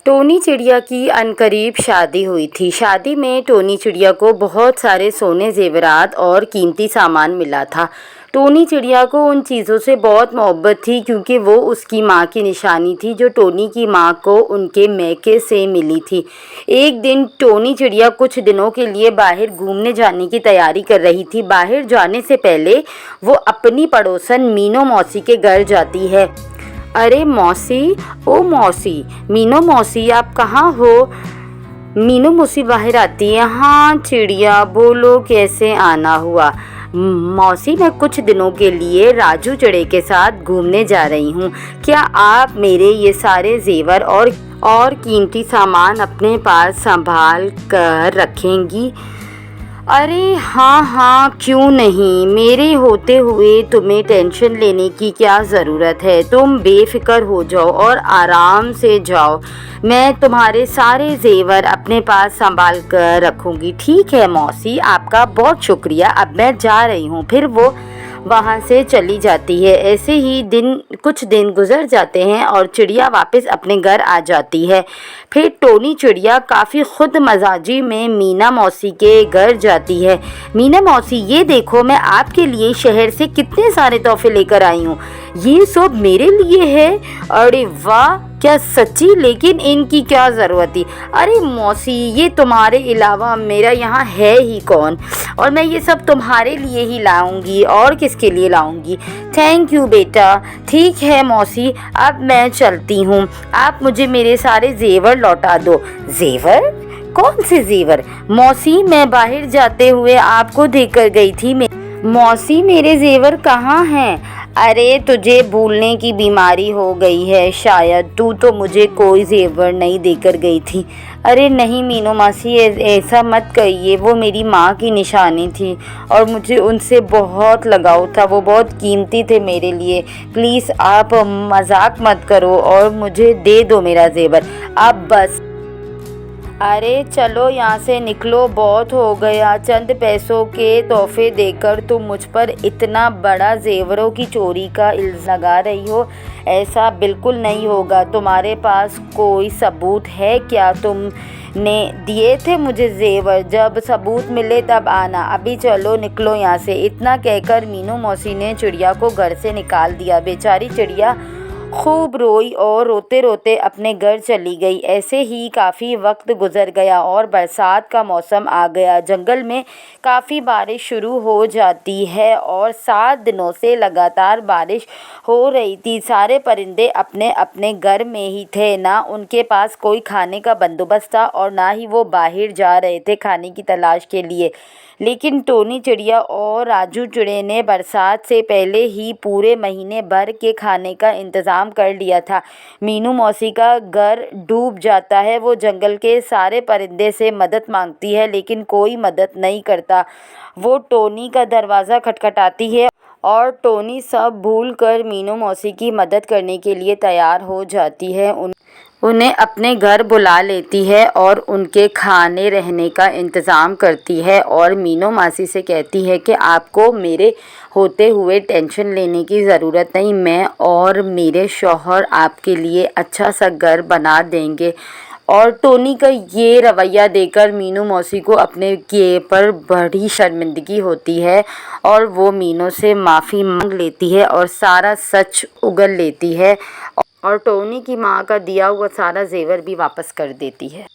Tony चिड़िया की अनकरीब शादी हुई थी। शादी में टोनी चिड़िया को बहुत सारे सोने जेवरात और कीमती सामान मिला था। टोनी चिड़िया को उन चीज़ों से बहुत मोहब्बत थी क्योंकि वो उसकी माँ की निशानी थी जो टोनी की माँ को उनके मैके से मिली थी। एक दिन टोनी चिड़िया कुछ दिनों के लिए बाहर घूमने जाने की तैयारी कर रही थी। बाहर जाने से पहले वो अपनी पड़ोसन मीनू मौसी के घर जाती है। अरे मौसी, ओ मौसी, मीनू मौसी आप कहाँ हो? मीनू मौसी बाहर आती है। हाँ चिड़िया, बोलो कैसे आना हुआ? मौसी मैं कुछ दिनों के लिए राजू चिड़े के साथ घूमने जा रही हूँ। क्या आप मेरे ये सारे जेवर और कीमती सामान अपने पास संभाल कर रखेंगी? अरे हाँ हाँ, क्यों नहीं। मेरे होते हुए तुम्हें टेंशन लेने की क्या ज़रूरत है। तुम बेफिक्र हो जाओ और आराम से जाओ। मैं तुम्हारे सारे जेवर अपने पास संभाल कर रखूँगी। ठीक है मौसी, आपका बहुत शुक्रिया। अब मैं जा रही हूँ। फिर वो वहाँ से चली जाती है। ऐसे ही कुछ दिन गुजर जाते हैं और चिड़िया वापस अपने घर आ जाती है। फिर टोनी चिड़िया काफ़ी खुद मजाजी में मीना मौसी के घर जाती है। मीना मौसी, ये देखो मैं आपके लिए शहर से कितने सारे तोहफे लेकर आई हूँ। ये सब मेरे लिए है? अरे वाह, क्या सच्ची? लेकिन इनकी क्या ज़रूरत थी? अरे मौसी, ये तुम्हारे अलावा मेरा यहाँ है ही कौन, और मैं ये सब तुम्हारे लिए ही लाऊंगी, और किसके लिए लाऊंगी? थैंक यू बेटा। ठीक है मौसी, अब मैं चलती हूँ। आप मुझे मेरे सारे जेवर लौटा दो। जेवर? कौन से जेवर? मौसी, मैं बाहर जाते हुए आपको देखकर गई थी। मौसी, मेरे जेवर कहाँ हैं? अरे तुझे भूलने की बीमारी हो गई है शायद। तू तो मुझे कोई जेवर नहीं देकर गई थी। अरे नहीं मीनू मासी, ऐसा मत कहिए। वो मेरी माँ की निशानी थी और मुझे उनसे बहुत लगाव था। वो बहुत कीमती थे मेरे लिए। प्लीज़ आप मजाक मत करो और मुझे दे दो मेरा जेवर आप बस। अरे चलो यहाँ से निकलो, बहुत हो गया। चंद पैसों के तोहफे देकर तुम मुझ पर इतना बड़ा जेवरों की चोरी का इल्ज़ाम लगा रही हो। ऐसा बिल्कुल नहीं होगा। तुम्हारे पास कोई सबूत है क्या? तुमने दिए थे मुझे जेवर। जब सबूत मिले तब आना। अभी चलो निकलो यहाँ से। इतना कहकर मीनू मौसी ने चिड़िया को घर से निकाल दिया। बेचारी चिड़िया खूब रोई और रोते रोते अपने घर चली गई। ऐसे ही काफ़ी वक्त गुजर गया और बरसात का मौसम आ गया। जंगल में काफ़ी बारिश शुरू हो जाती है और 7 दिनों से लगातार बारिश हो रही थी। सारे परिंदे अपने अपने घर में ही थे। ना उनके पास कोई खाने का बंदोबस्त था और ना ही वो बाहर जा रहे थे खाने की तलाश के लिए। लेकिन टोनी चिड़िया और राजू चिड़े ने बरसात से पहले ही पूरे महीने भर के खाने का इंतज़ाम कर लिया था। मीनू मौसी का घर डूब जाता है। वो जंगल के सारे परिंदे से मदद मांगती है लेकिन कोई मदद नहीं करता। वो टोनी का दरवाज़ा खटखटाती है और टोनी सब भूल कर मीनू मौसी की मदद करने के लिए तैयार हो जाती है। उन्हें अपने घर बुला लेती है और उनके खाने रहने का इंतज़ाम करती है और मीनू मासी से कहती है कि आपको मेरे होते हुए टेंशन लेने की ज़रूरत नहीं। मैं और मेरे शौहर आपके लिए अच्छा सा घर बना देंगे। और टोनी का ये रवैया देखकर मीनू मौसी को अपने किए पर बड़ी शर्मिंदगी होती है और वो मीनू से माफ़ी मांग लेती है और सारा सच उगल लेती है और टोनी की माँ का दिया हुआ सारा जेवर भी वापस कर देती है।